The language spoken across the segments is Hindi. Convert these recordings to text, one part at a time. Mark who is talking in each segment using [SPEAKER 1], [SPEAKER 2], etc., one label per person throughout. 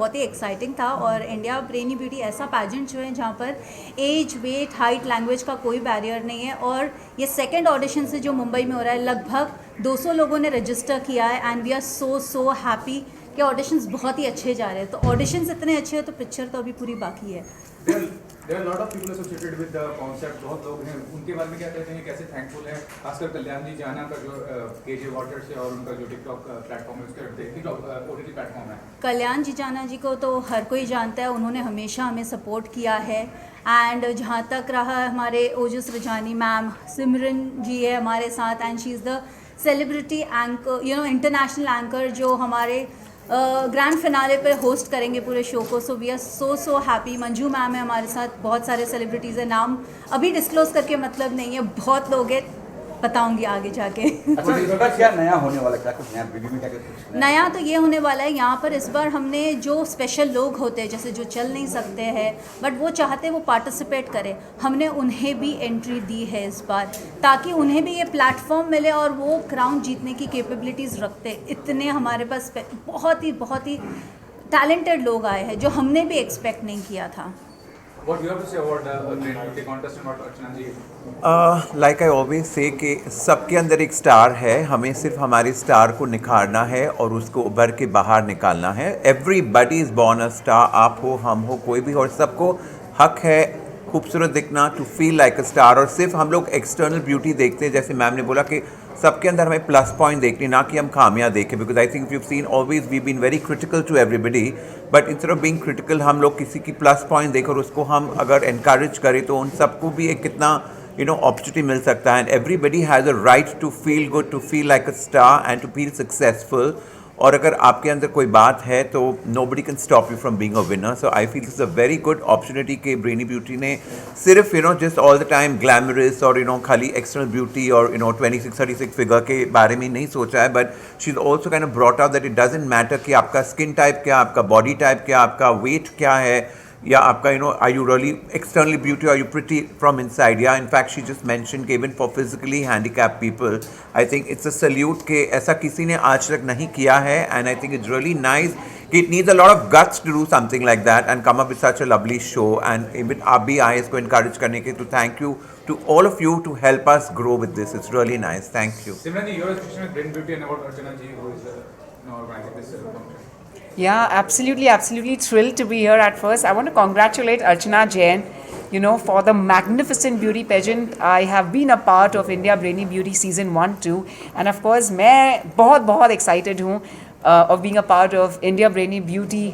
[SPEAKER 1] बहुत ही एक्साइटिंग था। और इंडिया ब्रेनी ब्यूटी ऐसा पैजेंट जो है जहाँ पर एज, वेट, हाइट, लैंग्वेज का कोई बैरियर नहीं है। और ये सेकंड ऑडिशन से जो मुंबई में हो रहा है, लगभग 200 लोगों ने रजिस्टर किया है and we are so happy कि ऑडिशंस बहुत ही अच्छे जा रहे हैं। तो ऑडिशंस इतने अच्छे हैं तो पिक्चर तो अभी पूरी बाकी है।
[SPEAKER 2] There are a lot of people associated with the concept. बहुत लोग हैं, उनके बारे में क्या कहते हैं, कैसे थैंकफुल है, खासकर कल्याण जी जाना का जो केजे वाटर्स है और उनका जो टिकटॉक प्लेटफॉर्म है, उसका ओटीटी प्लेटफॉर्म है।
[SPEAKER 1] कल्याण जी जाना जी को तो हर कोई जानता है, उन्होंने हमेशा हमें सपोर्ट किया है। एंड जहाँ तक रहा हमारे ओजस रजानी मैम, सिमरन जी है हमारे साथ and she is the celebrity anchor, international anchor जो हमारे ग्रैंड फिनाले पे होस्ट करेंगे पूरे शो को। So we are so happy. Manju ma'am है हमारे साथ, बहुत सारे सेलिब्रिटीज़ हैं, नाम अभी डिस्क्लोज करके मतलब नहीं है, बहुत लोग हैं, बताऊंगी आगे जाके।
[SPEAKER 3] अच्छा, इस बार क्या नया होने वाला, क्या कुछ नया वीडियो में, क्या कुछ
[SPEAKER 1] नया तो ये होने वाला है, यहाँ पर इस बार हमने जो स्पेशल लोग होते हैं, जैसे जो चल नहीं सकते हैं बट वो चाहते हैं वो पार्टिसिपेट करें, हमने उन्हें भी एंट्री दी है इस बार, ताकि उन्हें भी ये प्लेटफॉर्म मिले और वो क्राउन जीतने की कैपेबिलिटीज़ रखते। इतने हमारे पास बहुत ही टैलेंटेड लोग आए हैं जो हमने भी एक्सपेक्ट नहीं किया था।
[SPEAKER 2] What you have to say about the contest and what Archana ji?
[SPEAKER 4] Like I always say कि सबके अंदर एक स्टार है, हमें सिर्फ हमारे स्टार को निखारना है और उसको उभर के बाहर निकालना है। Everybody is born a star, आप हो, हम हो, कोई भी, और सबको हक है खूबसूरत दिखना, to feel like a star. और सिर्फ हम लोग एक्सटर्नल ब्यूटी देखते हैं, जैसे मैम ने बोला कि सबके अंदर हमें प्लस पॉइंट देखने, ना कि हम खामियां देखें। Because I think you seen always we been very critical to everybody, but instead of being critical हम लोग किसी की प्लस पॉइंट देकर उसको हम अगर एनकरेज करें तो उन सबको भी एक कितना अपॉर्चुनिटी मिल सकता है। And everybody has a right to feel good, to feel like a star and to feel successful. और अगर आपके अंदर कोई बात है तो nobody can stop you from being a winner. So I feel it's a very good opportunity कि ब्रेनी ब्यूटी ने सिर्फ just all the time glamorous और खाली एक्सटर्नल ब्यूटी और 26-36 फिगर के बारे में नहीं सोचा है, but she is also kind of brought out that it doesn't matter कि आपका स्किन टाइप क्या, आपका बॉडी टाइप क्या, आपका वेट क्या है, या आपका are you really externally beauty, are you pretty from inside. या इनफैक्ट शी जस्ट मेंशन कि even for physically handicap people I think it's a salute कि ऐसा किसी ने आज तक नहीं किया है। And I think it's really nice कि it needs a lot of guts to do something like that and come up with such a lovely show. And even आप भी आए इसको इनकरेज करने के, तो thank you to all of you to help us grow with this. It's really nice. Thank you.
[SPEAKER 2] Simran ji, your association with Brain Beauty and about Archana ji, who is organizing this competition.
[SPEAKER 5] Yeah, absolutely thrilled to be here. At first, I want to congratulate Archana Jain, for the magnificent beauty pageant. I have been a part of India Brainy Beauty season 1-2, and of course, मैं बहुत excited हूँ of being a part of India Brainy Beauty,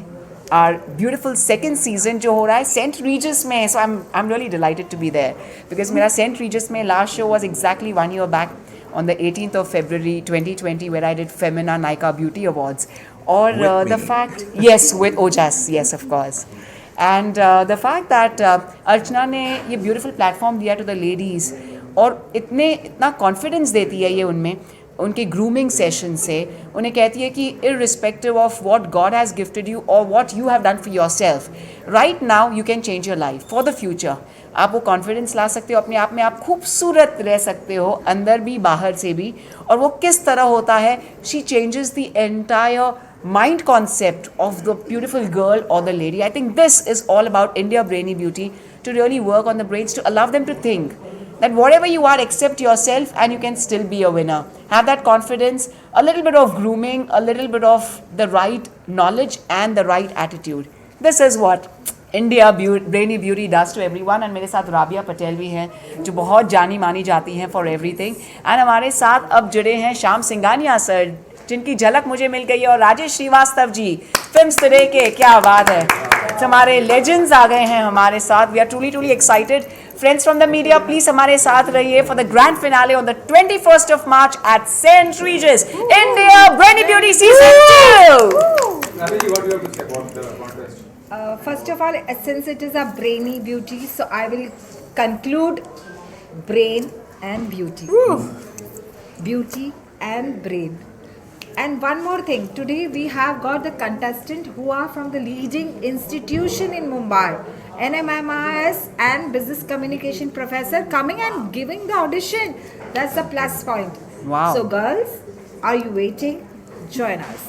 [SPEAKER 5] our beautiful second season जो हो रहा है St. Regis में. So I'm really delighted to be there because मेरा St. Regis में last show was exactly 1 year back on the 18th of February 2020 where I did Femina Nykaa Beauty Awards. Or the fact, yes, with Ojas, yes, of course. And the fact that Archana ने ये beautiful platform दिया to the ladies और इतना confidence देती है ये उनमें, उनके ग्रूमिंग सेशन से उन्हें कहती है कि irrespective of what God has gifted you और what you have done for yourself, right now you can change your life for the future. आप वो कॉन्फिडेंस ला सकते हो अपने आप में, आप खूबसूरत रह सकते हो अंदर भी बाहर से भी। और वो किस तरह होता है, she changes the entire mind concept of the beautiful girl or the lady. I think this is all about India Brainy Beauty, to really work on the brains, to allow them to think that whatever you are, accept yourself and you can still be a winner. Have that confidence, a little bit of grooming, a little bit of the right knowledge and the right attitude. This is what India Brainy Beauty does to everyone. And मेरे साथ राबिया पटेल भी हैं जो बहुत जानी मानी जाती हैं for everything. And हमारे साथ अब जुड़े हैं श्याम सिंघानिया सर, जिनकी झलक मुझे मिल गई है, और राजेश श्रीवास्तव जी फिल्म्स टुडे के, क्या बात है, हमारे लेजेंड्स आ गए हैं हमारे साथ. We are truly excited. Friends from the media, please हमारे साथ रहिए for the grand finale on the 21st of March at St. Regis, India Brainy Beauty Season 2.
[SPEAKER 2] What do you have to say about the contest?
[SPEAKER 6] First of all, since it is a brainy beauty, so I will conclude brain and beauty. Beauty and brain. And one more thing, today we have got the contestant who are from the leading institution in Mumbai, NMIS and business communication professor, coming and giving the audition. That's the plus point.
[SPEAKER 5] Wow.
[SPEAKER 6] So girls, are you waiting? Join us.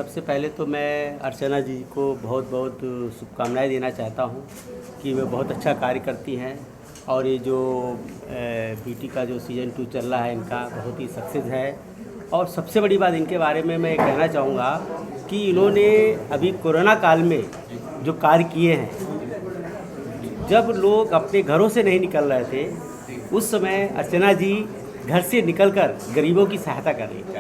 [SPEAKER 7] सबसे पहले तो मैं अर्चना जी को बहुत बहुत शुभकामनाएं देना चाहता हूं कि वे बहुत अच्छा कार्य करती हैं और ये जो ब्यूटी का जो सीज़न 2 चल रहा है इनका बहुत ही सक्सेस है। और सबसे बड़ी बात इनके बारे में मैं कहना चाहूँगा कि इन्होंने अभी कोरोना काल में जो कार्य किए हैं, जब लोग अपने घरों से नहीं निकल रहे थे उस समय अर्चना जी घर से निकलकर गरीबों की सहायता कर रही थी।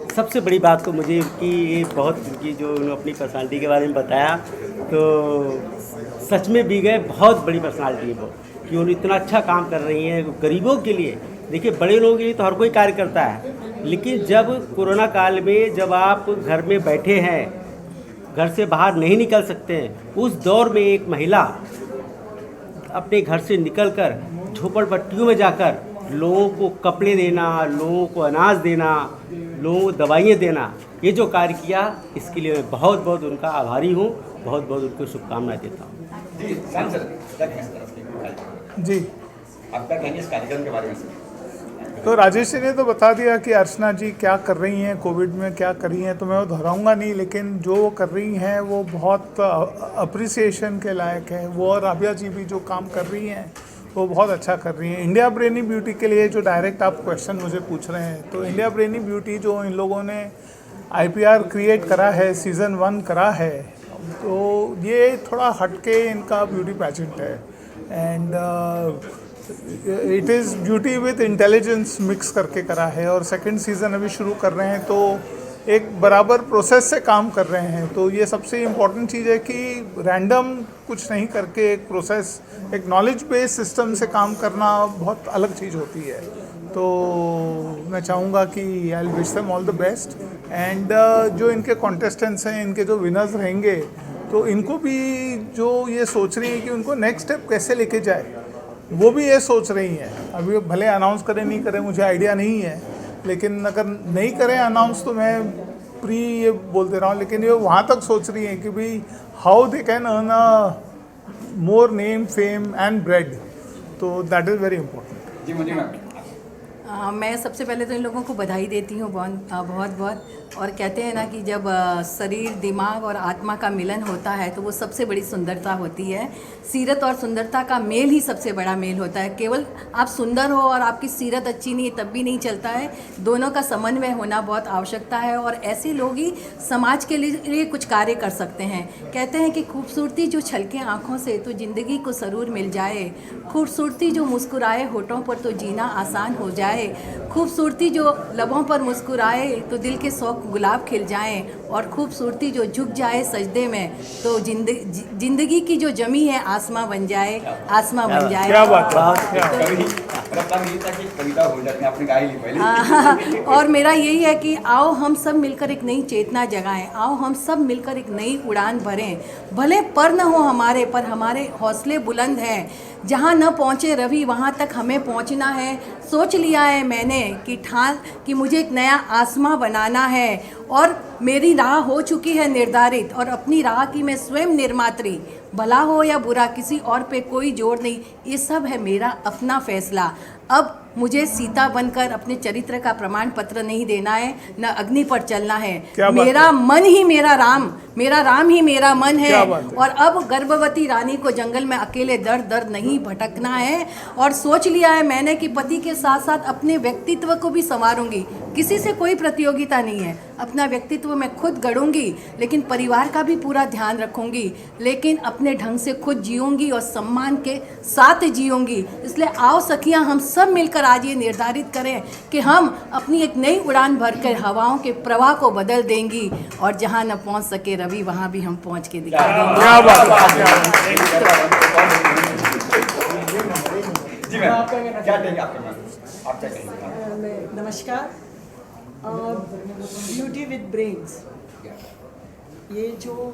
[SPEAKER 7] सबसे बड़ी बात तो मुझे उनकी ये बहुत उनकी जो उन्होंने अपनी पर्सनालिटी के बारे में बताया तो सच में भी गए बहुत बड़ी पर्सनालिटी है वो, कि उन्होंने इतना अच्छा काम कर रही हैं गरीबों के लिए। देखिए बड़े लोगों के लिए तो हर कोई कार्य करता है, लेकिन जब कोरोना काल में जब आप घर में बैठे हैं, घर से बाहर नहीं निकल सकते हैं, उस दौर में एक महिला अपने घर से निकलकर झोपड़पट्टियों में जाकर लोगों को कपड़े देना, लोगों को अनाज देना, लोगों को दवाइयाँ देना, ये जो कार्य किया इसके लिए मैं बहुत बहुत उनका आभारी हूँ, बहुत बहुत उनको शुभकामनाएं देता हूँ।
[SPEAKER 3] जी सैम सर, क्या कहें इस तरफ की?
[SPEAKER 8] जी,
[SPEAKER 3] आप क्या कहेंगे इस कार्यक्रम के बारे में सर?
[SPEAKER 8] तो राजेश जी ने तो बता दिया कि अर्चना जी क्या कर रही हैं, कोविड में क्या कर रही हैं, तो मैं वो दोहराऊंगा नहीं, लेकिन जो वो कर रही हैं वो बहुत अप्रिसिएशन के लायक है। वो और राबिया जी भी जो काम कर रही हैं वो बहुत अच्छा कर रही हैं। इंडिया ब्रेनी ब्यूटी के लिए जो डायरेक्ट आप क्वेश्चन मुझे पूछ रहे हैं, तो इंडिया ब्रेनी ब्यूटी जो इन लोगों ने IPR क्रिएट करा है, सीज़न 1 करा है, तो ये थोड़ा हटके इनका ब्यूटी पैजेंट है and it is beauty with intelligence mix करके करा है। और सेकंड सीज़न अभी शुरू कर रहे हैं तो एक बराबर प्रोसेस से काम कर रहे हैं। तो ये सबसे इम्पॉर्टेंट चीज़ है कि रैंडम कुछ नहीं करके एक प्रोसेस, एक नॉलेज बेस्ड सिस्टम से काम करना बहुत अलग चीज़ होती है। तो मैं चाहूँगा कि I wish them all the best and जो इनके कॉन्टेस्टेंट्स हैं, इनके जो विनर्स रहेंगे, तो इनको भी जो ये सोच रही हैं कि उनको नेक्स्ट स्टेप कैसे लेके जाए, वो भी ये सोच रही हैं। अभी भले अनाउंस करें नहीं करें मुझे आइडिया नहीं है, लेकिन अगर नहीं करें अनाउंस तो मैं प्री ये बोल दे रहा हूँ, लेकिन ये वहाँ तक सोच रही हैं कि भाई how they can earn a more name, fame and bread. तो दैट इज़ वेरी इंपॉर्टेंट।
[SPEAKER 3] जी मुझे मैम
[SPEAKER 9] मैं सबसे पहले तो इन लोगों को बधाई देती हूँ बहुत बहुत। और कहते हैं ना कि जब शरीर, दिमाग और आत्मा का मिलन होता है तो वो सबसे बड़ी सुंदरता होती है। सीरत और सुंदरता का मेल ही सबसे बड़ा मेल होता है। केवल आप सुंदर हो और आपकी सीरत अच्छी नहीं है तब भी नहीं चलता है, दोनों का समन्वय होना बहुत आवश्यकता है और ऐसे लोग ही समाज के लिए कुछ कार्य कर सकते हैं। कहते हैं कि खूबसूरती जो छलके आँखों से तो ज़िंदगी को सरूर मिल जाए, खूबसूरती जो मुस्कुराए होठों पर तो जीना आसान हो जाए, खूबसूरती जो लबों पर मुस्कुराए तो दिल के शौक गुलाब खिल जाएं, और खूबसूरती जो झुक जाए सजदे में तो जिंदगी की जो जमी है आसमां बन जाए, आसमां बन जाए।
[SPEAKER 8] क्या बात है।
[SPEAKER 3] कविता हो जाती है, आपने गाई ली पहले।
[SPEAKER 9] और मेरा यही है कि आओ हम सब मिलकर एक नई चेतना जगाएं, आओ हम सब मिलकर एक नई उड़ान भरें। भले पर न हो हमारे, पर हमारे हौसले बुलंद हैं। जहाँ न पहुँचे रवि वहाँ तक हमें पहुँचना है। सोच लिया है मैंने कि मुझे एक नया आसमां बनाना है और मेरी राह हो चुकी है निर्धारित, और अपनी राह की मैं स्वयं निर्मात्री। भला हो या बुरा किसी और पे कोई जोर नहीं, ये सब है मेरा अपना फैसला। अब मुझे सीता बनकर अपने चरित्र का प्रमाण पत्र नहीं देना है, न अग्नि पर चलना है। मेरा मन ही मेरा राम, मेरा राम ही मेरा मन है। और अब गर्भवती रानी को जंगल में अकेले दर दर नहीं भटकना है। और सोच लिया है मैंने कि पति के साथ साथ अपने व्यक्तित्व को भी संवारूंगी। किसी से कोई प्रतियोगिता नहीं है, अपना व्यक्तित्व मैं खुद गढ़ूंगी, लेकिन परिवार का भी पूरा ध्यान रखूंगी, लेकिन अपने ढंग से खुद जीऊंगी और सम्मान के साथ जीऊंगी। इसलिए आओ सखियां, हम सब मिलकर आज ये निर्धारित करें कि हम अपनी एक नई उड़ान भरकर हवाओं के प्रवाह को बदल देंगी, और जहां न पहुंच सके रवि वहां भी हम पहुंच के दिखा देंगे।
[SPEAKER 3] जी मैम क्या कहेंगे आपके मैम, आप क्या कहेंगे?
[SPEAKER 10] नमस्कार। ब्यूटी विद ब्रेन्स, ये जो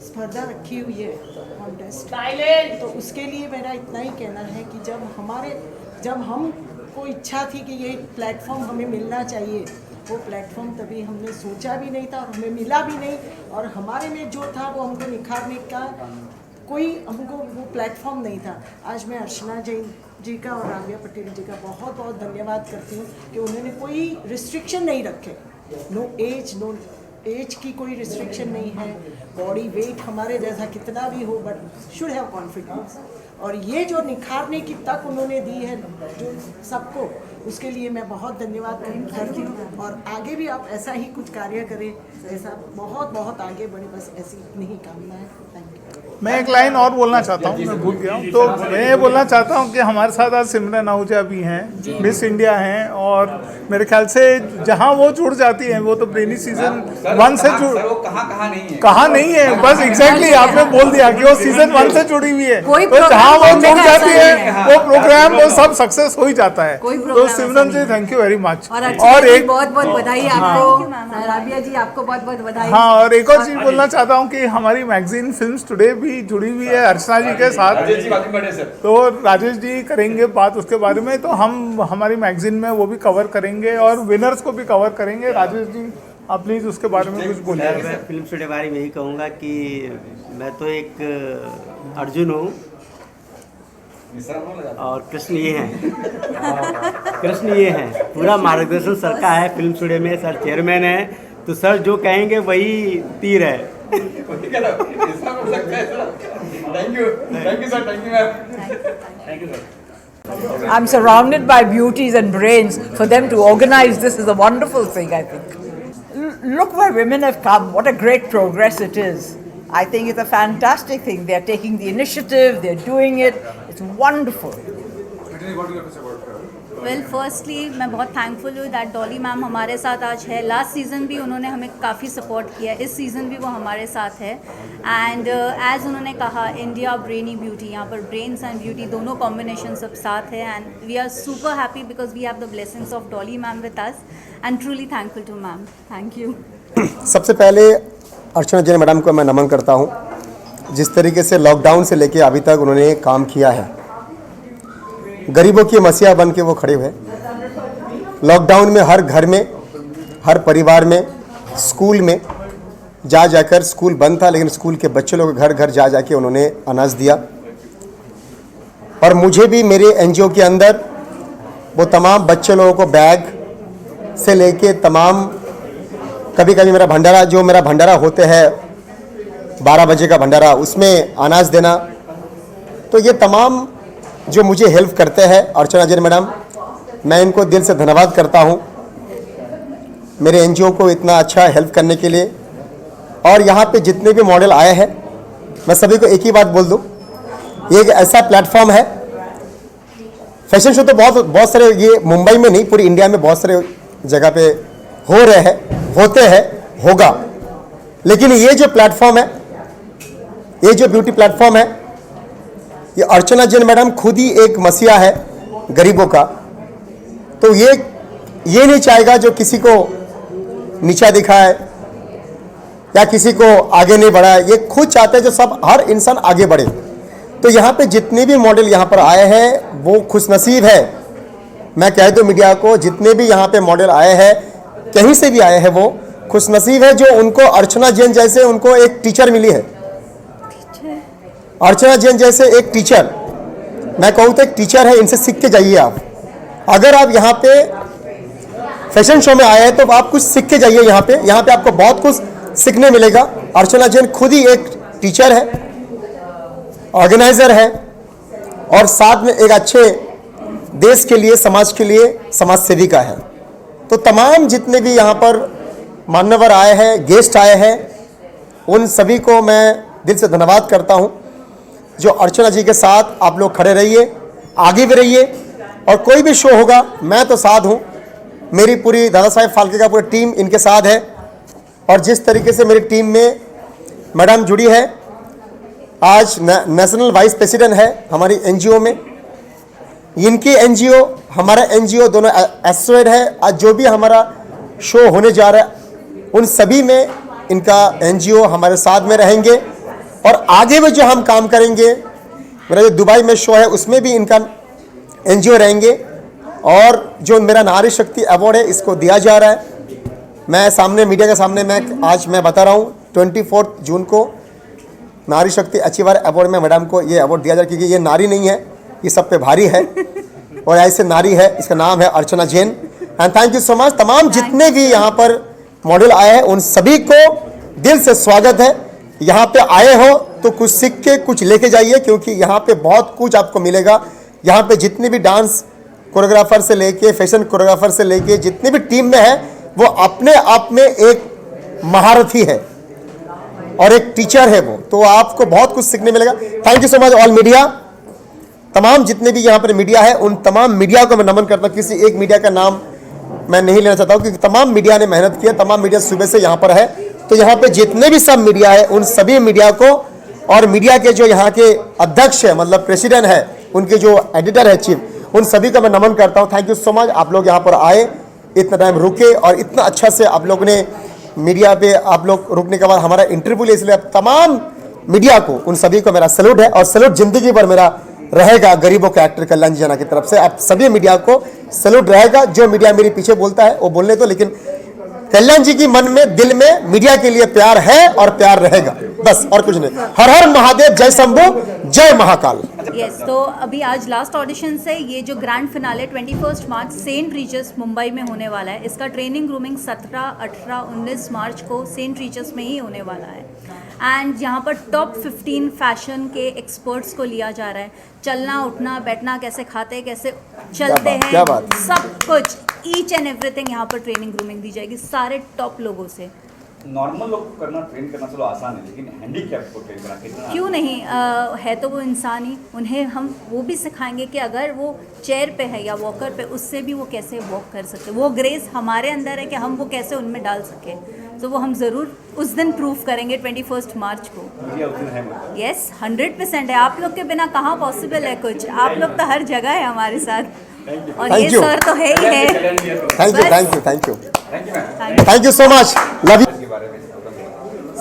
[SPEAKER 10] स्पर्धा रखी हुई है कॉन्टेस्ट, तो उसके लिए मेरा इतना ही कहना है कि जब हमको इच्छा थी कि ये प्लेटफॉर्म हमें मिलना चाहिए, वो प्लेटफॉर्म तभी हमने सोचा भी नहीं था और हमें मिला भी नहीं, और हमारे में जो था वो हमको निखारने का कोई हमको वो प्लेटफॉर्म नहीं था। आज मैं अर्चना जैन जी का और राबिया पटेल जी का बहुत बहुत धन्यवाद करती हूँ कि उन्होंने कोई रिस्ट्रिक्शन नहीं रखे, नो एज, नो एज की कोई रिस्ट्रिक्शन नहीं है, बॉडी वेट हमारे जैसा कितना भी हो, बट शुड हैव कॉन्फिडेंस। और ये जो निखारने की तक उन्होंने दी है जो सबको, उसके लिए मैं बहुत धन्यवाद करती हूँ। और आगे भी आप ऐसा ही कुछ कार्य करें, ऐसा बहुत बहुत आगे बढ़े, बस ऐसी इतनी ही कामना है। Thank you.
[SPEAKER 8] मैं एक लाइन और बोलना चाहता हूँ, मैं भूल गया हूँ। तो मैं ये बोलना चाहता हूँ कि हमारे साथ आज सिमरन आहूजा भी हैं, मिस इंडिया हैं, और मेरे ख्याल से जहाँ वो जुड़ जाती हैं वो तो ब्रेनी सीजन 1 से जुड़ कहाँ नहीं है, बस एग्जैक्टली आपने बोल दिया कि वो सीजन 1 से जुड़ी हुई है। तो जहाँ वो जुड़ जाती है वो प्रोग्राम वो सब सक्सेस हो ही जाता है। तो सिमरन जी थैंक यू वेरी मच।
[SPEAKER 9] और एक बहुत बहुत बधाई आपको, राबिया जी आपको बहुत बहुत बधाई।
[SPEAKER 8] हाँ, और एक और चीज बोलना चाहता हूँ कि हमारी मैगजीन फिल्म्स टुडे भी जुड़ी हुई है अर्चना जी के साथ। तो राजेश जी करेंगे बात उसके बारे में, तो हम हमारी मैगजीन में वो भी कवर करेंगे और विनर्स को भी कवर करेंगे। राजेश जी आप प्लीज उसके बारे में कुछ बोलिए।
[SPEAKER 7] मैं फिल्म स्टूडियो के बारे में यही कहूँगा कि मैं तो एक अर्जुन हूँ और कृष्ण ये हैं। कृष्ण ये हैं, पूरा मार्गदर्शन सर का है फिल्म स्टूडियो में। सर चेयरमैन है, तो सर जो कहेंगे वही तीर है।
[SPEAKER 11] I'm surrounded by beauties and brains. For them to organize this is a wonderful thing, I think. Look where women have come. What a great progress it is. I think it's a fantastic thing. They're taking the initiative, they're doing it. It's wonderful.
[SPEAKER 1] Well firstly मैं बहुत थैंकफुल हूँ दैट डॉली मैम हमारे साथ आज है। लास्ट सीज़न भी उन्होंने हमें काफ़ी सपोर्ट किया, इस सीज़न भी वो हमारे साथ है। एंड एज उन्होंने कहा इंडिया ब्रेनी ब्यूटी, यहाँ पर ब्रेन्स एंड ब्यूटी दोनों कॉम्बिनेशन सब साथ है। And we are super happy because we have the blessings of Dolly ma'am with us and truly thankful to ma'am. Thank you.
[SPEAKER 12] सबसे पहले अर्चना जैन मैडम को मैं नमन करता हूँ, जिस तरीके से लॉकडाउन से लेके अभी तक उन्होंने काम किया है। गरीबों की मसीहा बन के वो खड़े हुए। लॉकडाउन में हर घर में, हर परिवार में, स्कूल में जा जाकर, स्कूल बंद था लेकिन स्कूल के बच्चे लोग घर घर जा जाके उन्होंने अनाज दिया। और मुझे भी मेरे एनजीओ के अंदर वो तमाम बच्चे लोगों को बैग से लेके तमाम, कभी कभी मेरा भंडारा, जो मेरा भंडारा होते हैं 12 बजे का भंडारा, उसमें अनाज देना। तो ये तमाम जो मुझे हेल्प करते हैं अर्चना जैन मैडम, मैं इनको दिल से धन्यवाद करता हूँ मेरे एनजीओ को इतना अच्छा हेल्प करने के लिए। और यहाँ पे जितने भी मॉडल आए हैं, मैं सभी को एक ही बात बोल दूँ, ये एक ऐसा प्लेटफॉर्म है। फैशन शो तो बहुत सारे, ये मुंबई में नहीं पूरी इंडिया में बहुत सारे जगह पे हो रहे हैं, होते हैं, होगा। लेकिन ये जो प्लेटफॉर्म है, ये जो ब्यूटी प्लेटफॉर्म है, ये अर्चना जैन मैडम खुद ही एक मसीहा है गरीबों का। तो ये नहीं चाहेगा जो किसी को नीचा दिखाए या किसी को आगे नहीं बढ़ाए। ये खुद चाहते हैं जो सब, हर इंसान आगे बढ़े। तो यहाँ पे जितने भी मॉडल यहाँ पर आए हैं वो खुशनसीब है। मैं कह दूँ मीडिया को, जितने भी यहाँ पे मॉडल आए हैं, कहीं से भी आए हैं, वो खुशनसीब है जो उनको अर्चना जैन जैसे उनको एक टीचर मिली है। अर्चना जैन जैसे एक टीचर, मैं कहूँ तो एक टीचर है, इनसे सीख के जाइए आप। अगर आप यहाँ पे फैशन शो में आए हैं तो आप कुछ सीख के जाइए। यहाँ पे आपको बहुत कुछ सीखने मिलेगा। अर्चना जैन खुद ही एक टीचर है, ऑर्गेनाइजर है, और साथ में एक अच्छे देश के लिए, समाज के लिए समाज सेविका है। तो तमाम जितने भी यहाँ पर मान्यवर आए हैं, गेस्ट आए हैं, उन सभी को मैं दिल से धन्यवाद करता हूँ। जो अर्चना जी के साथ आप लोग खड़े रहिए, आगे भी रहिए, और कोई भी शो होगा मैं तो साथ हूँ। मेरी पूरी दादा साहेब फाल्के का पूरी टीम इनके साथ है। और जिस तरीके से मेरी टीम में मैडम जुड़ी है, आज नेशनल वाइस प्रेसिडेंट है हमारी एनजीओ में, इनकी एनजीओ हमारा एनजीओ दोनों एसोसिएट है। आज जो भी हमारा शो होने जा रहा है उन सभी में इनका एनजीओ हमारे साथ में रहेंगे। और आगे भी जो हम काम करेंगे, मेरा जो दुबई में शो है उसमें भी इनका एनजीओ रहेंगे। और जो मेरा नारी शक्ति अवार्ड है इसको दिया जा रहा है। मैं सामने मीडिया के सामने मैं बता रहा हूँ 24 जून को नारी शक्ति अचीवर अवार्ड में मैडम को ये अवार्ड दिया जा रहा है, क्योंकि ये नारी नहीं है, ये सब पे भारी है और ऐसे नारी है, इसका नाम है Archana Jain. And thank you so much. तमाम जितने भी यहाँ पर मॉडल आए हैं उन सभी को दिल से स्वागत है। यहाँ पे आए हो तो कुछ सीख के कुछ लेके जाइए, क्योंकि यहाँ पे बहुत कुछ आपको मिलेगा। यहाँ पे जितने भी डांस कोरियोग्राफर से लेके फैशन कोरियोग्राफर से लेके जितने भी टीम में है वो अपने आप में एक महारथी है और एक टीचर है वो, तो आपको बहुत कुछ सीखने मिलेगा। Thank you so much all media, तमाम जितने भी यहाँ पर मीडिया है उन तमाम मीडिया को मैं नमन करता हूँ। किसी एक मीडिया का नाम मैं नहीं लेना चाहता हूँ क्योंकि तमाम मीडिया ने मेहनत की है, तमाम मीडिया सुबह से यहाँ पर है। तो यहाँ पे जितने भी सब मीडिया है उन सभी मीडिया को और मीडिया के जो यहाँ के अध्यक्ष है मतलब प्रेसिडेंट है, उनके जो एडिटर है चीफ, उन सभी का मैं नमन करता हूँ। थैंक यू सो मच, आप लोग यहाँ पर आए, इतना टाइम रुके और इतना अच्छा से आप लोग ने मीडिया पे आप लोग रुकने के बाद हमारा इंटरव्यू ले, इसलिए तमाम मीडिया को उन सभी को मेरा सैल्यूट है और सैल्यूट जिंदगी भर मेरा रहेगा गरीबों के एक्टर कल्याण जी जाना की तरफ से। आप सभी मीडिया को सैल्यूट रहेगा। जो मीडिया मेरे पीछे बोलता है वो बोलने तो, लेकिन कल्याण जी की मन में दिल में मीडिया के लिए प्यार है और प्यार रहेगा, बस और कुछ नहीं। हर हर महादेव, जय शंभू, जय महाकाल।
[SPEAKER 1] यस, तो अभी आज लास्ट ऑडिशन से ये जो ग्रैंड फिनाले 21 मार्च सेंट रीजर्स मुंबई में होने वाला है, इसका ट्रेनिंग ग्रूमिंग 17, 18, 19 मार्च को सेंट रीजर्स में ही होने वाला है। एंड यहाँ पर टॉप 15 फैशन के एक्सपर्ट्स को लिया जा रहा है। चलना, उठना, बैठना, कैसे खाते, कैसे चलते हैं, सब कुछ ईच एंड एवरीथिंग यहाँ पर ट्रेनिंग ग्रूमिंग दी जाएगी सारे टॉप लोगों से।
[SPEAKER 3] नॉर्मल लोग को करना, ट्रेन करना चलो आसान है, लेकिन हैंडीकैप को ट्रेन करना कितना
[SPEAKER 1] क्यों नहीं, है तो वो इंसान ही। उन्हें हम वो भी सिखाएंगे कि अगर वो चेयर पे है या वॉकर पे, उससे भी वो कैसे वॉक कर सकते। वो ग्रेस हमारे अंदर है कि हम वो कैसे उनमें डाल सके, तो वो हम ज़रूर उस दिन प्रूव करेंगे 21 मार्च को। यस, 100% है। आप लोग के बिना कहाँ पॉसिबल है कुछ, आप लोग तो हर जगह है हमारे साथ और ये सर तो है ही है।
[SPEAKER 12] Thank you, thank you, thank you, thank you so much, love you.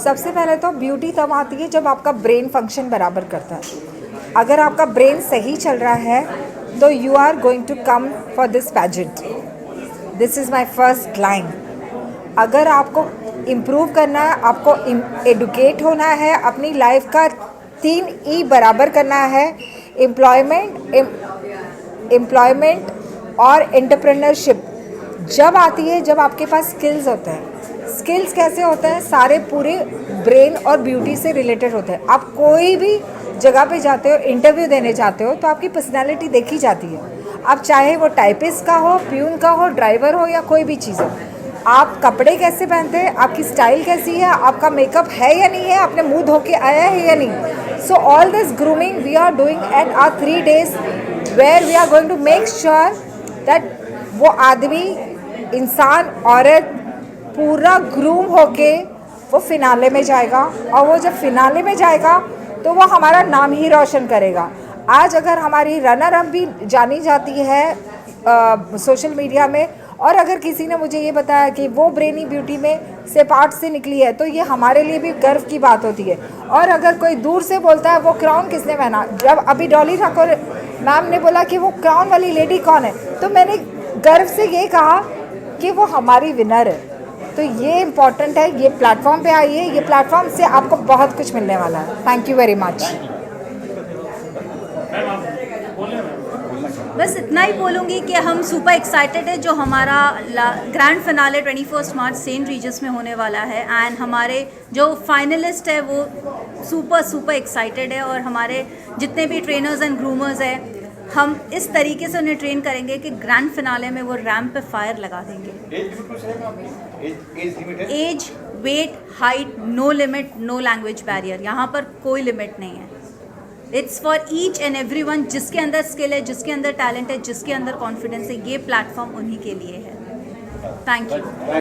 [SPEAKER 6] सबसे पहले तो ब्यूटी तब आती है जब आपका ब्रेन फंक्शन बराबर करता है। अगर आपका ब्रेन सही चल रहा है तो you are going to come for this pageant. This is my first line. अगर आपको इम्प्रूव करना है, आपको एडुकेट होना है, अपनी लाइफ का 3 E बराबर करना है, एम्प्लॉयमेंट और एंटरप्रेन्योरशिप जब आती है जब आपके पास स्किल्स होते हैं। स्किल्स कैसे होते हैं, सारे पूरे ब्रेन और ब्यूटी से रिलेटेड होते हैं। आप कोई भी जगह पे जाते हो, इंटरव्यू देने जाते हो, तो आपकी पर्सनालिटी देखी जाती है। आप चाहे वो टाइपिस्ट का हो, प्यून का हो, ड्राइवर हो या कोई भी चीज़ हो। आप कपड़े कैसे पहनते हैं, आपकी स्टाइल कैसी है, आपका मेकअप है या नहीं है, आपने मुंह धो के आया है या नहीं। So all this grooming we are doing at our 3 days where we are going to make sure that वो आदमी, इंसान, औरत पूरा ग्रूम होके वो फिनाले में जाएगा और वो जब फिनाले में जाएगा तो वो हमारा नाम ही रोशन करेगा। आज अगर हमारी रनर अप भी जानी जाती है सोशल मीडिया में, और अगर किसी ने मुझे ये बताया कि वो ब्रेनी ब्यूटी में से पार्ट से निकली है, तो ये हमारे लिए भी गर्व की बात होती है। और अगर कोई दूर से बोलता है वो क्राउन किसने पहना, जब अभी डॉली ठाकुर मैम ने बोला कि वो क्राउन वाली लेडी कौन है, तो मैंने गर्व से ये कहा कि वो हमारी विनर है। तो ये इम्पॉर्टेंट है। ये प्लेटफॉर्म पे आइए, ये प्लेटफॉर्म से आपको बहुत कुछ मिलने वाला है। Thank you very much.
[SPEAKER 1] बस इतना ही बोलूँगी कि हम सुपर एक्साइटेड है जो हमारा ग्रैंड फिनाले 21 मार्च सेंट रीजर्स में होने वाला है। एंड हमारे जो फाइनलिस्ट है वो सुपर एक्साइटेड है और हमारे जितने भी ट्रेनर्स एंड ग्रूमर्स हैं, हम इस तरीके से उन्हें ट्रेन करेंगे कि ग्रैंड फिनाले में वो रैंप पे फायर लगा देंगे। Age, weight, height, no limit, no language barrier, यहाँ पर कोई लिमिट नहीं है। It's for each and everyone. जिसके अंदर स्किल है, जिसके अंदर टैलेंट है, जिसके अंदर कॉन्फिडेंस है, ये प्लेटफॉर्म उन्हीं के लिए है। Thank you.